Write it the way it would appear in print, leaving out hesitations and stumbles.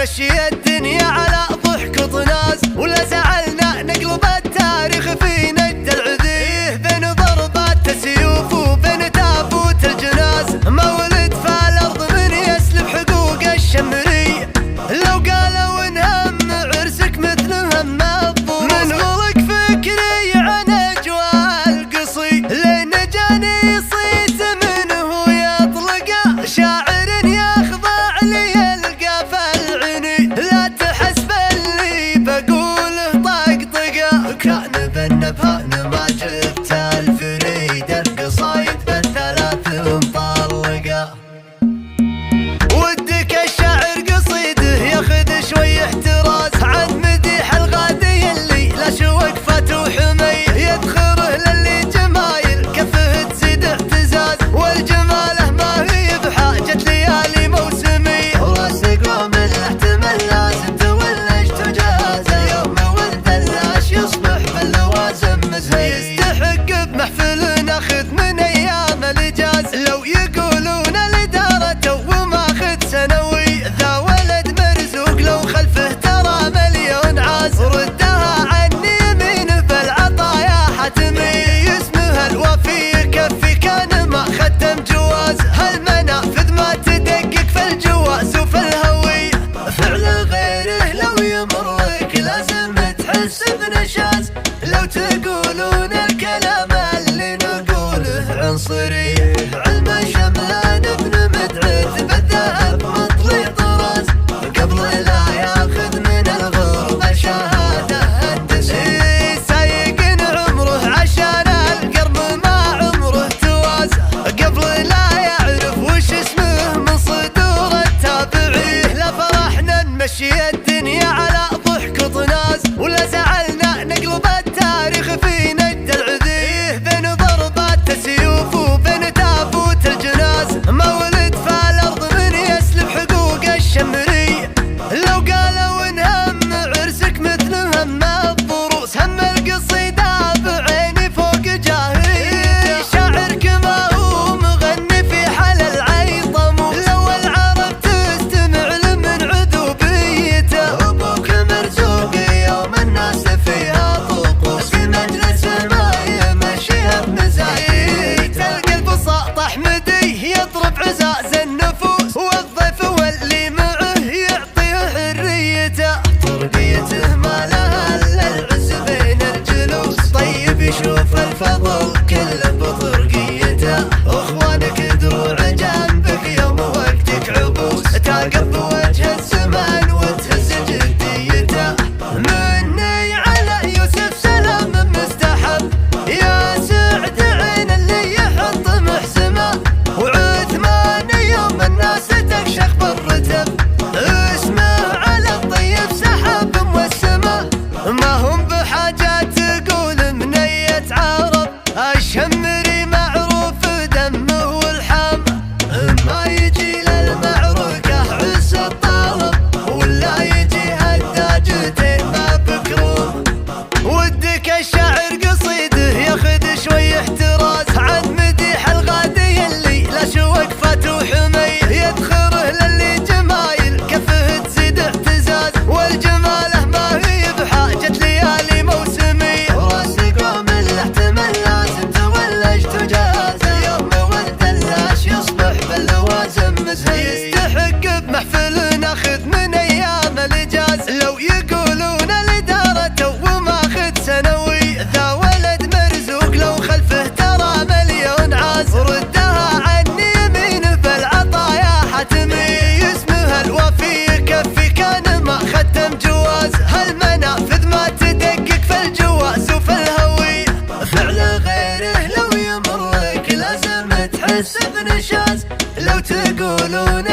نمشي الدنيا على ضحك وطناز، ولا زعلنا نقلب التاريخ في نجد العذيب، بين ضربات السيوف وبين تابوت الجناز. مولد فالارض من يسلب حقوق الشمري، لو قالوا انهم عرسك مثل هم الضروس. من غلق فكري عن اجواء القصي، لين جاني صيت منه يطلق شاعر يخضع لي يلقى في العيني. لا تحسب اللي بقوله طقطقه، كان بالنبهان ما جبت الفريد، القصايد بالثلاث مطلقه. ودك الشاعر قصيده ياخذ شوي احتراز عن مديح الغادي اللي لا شوقفت وحمي، يدخره للي جمايل كفه تزيد اعتزاز، والجماله ما هي بحاجة ليالي موسمي. وراسك ومن احتمل لازم تولج تجاز، يوم ولد اللاش يصبح باللوازم مزهي. يستحق بمحفل ناخذ من ايام الاجاز، لو يقولون الاداره وماخذ سنوي، ذا ولد مرزوق لو خلفه ترى مليون عاز. ردها عني يمين بالعطايا حتمي، اسمها الوفي يكفي كان ما ختم جواز. هالمنافذ ما تدقق في الجواز وفي الهوي، فعل غيره لو يمرك لازم تحس بنشاز. لو تقولون الكلام اللي نقوله عنصري، علم شملان ابن مدعث بالذهب مطلي طراز، قبل لا ياخذ من الغربة شهادة هندسي. سايق عمره عشان القرب ما عمره تواز، قبل لا يعرف وش اسمه من صدور التابعيه. لا فرحنا نمشي الدنيا على ضحك وطناز، ولا زعلنا نقلب التاريخ في نجد العذيب، بين ضربات السيوف وبين تابوت الجناز. مولد فالارض من يسلب حقوق الشمري، لو قالوا انهم عرسك مثل هم الضروس. هم القصيدة بعيني فوق جاهي، شاعرك ما هو مغني في حال العين طموس. لو العرب تستمع لمن عذوبيته، ابوك مرزوق يوم الناس فيها طقوس، في مجلس ما يمشيها بمزايد. تلقى البساط احمدي يضرب عزاز النفوس، والضيف واللي معه يعطيه حريته. طرقيته ما لها الا العز بين الجلوس، طيب يشوف الفضل كله بطرقيته. اخوانك دروع جنبك يوم وقتك عبوس، تاقب بوجه الزمان وتهز جديته. مني على يوسف سلام مستحب، يا سعد عين اللي يحط محسمه، وعثمان يوم الناس تكشخ بالرتب، اسمه على الطيب سحب موسمه. ما هم بحاجة تقول منية عرب، الشمري معروف دمه والحام، ما يجي للمعركة عز الطالب، ولا يجي هالداجتين ما بكروم. ودك الشاعر قصيده ياخذ شوي احتراز عن مديح الغادي اللي لا شوقفت وحمي، يدخره للي جمايل كفه تزيد اعتزاز، والجماله ما هي بحاجة ليالي موسمي. وراسك ومن احتمل لازم تولج تجاز، يوم ولد اللاش يصبح باللوازم مزهي. يستحق بمحفل ناخذ من ايام الاجاز، لو يقولون الاداره وماخذ سنوي، ذا ولد مرزوق لو خلفه ترى مليون عاز. ردها عني يمين بالعطايا حتمي، اسمها الوفي يكفي كان ما ختم جواز. هالمنافذ ما تدقق في الجواز وفي الهوي، فعل غيره لو يمرك لازم تحس بنشاز. لو تقولون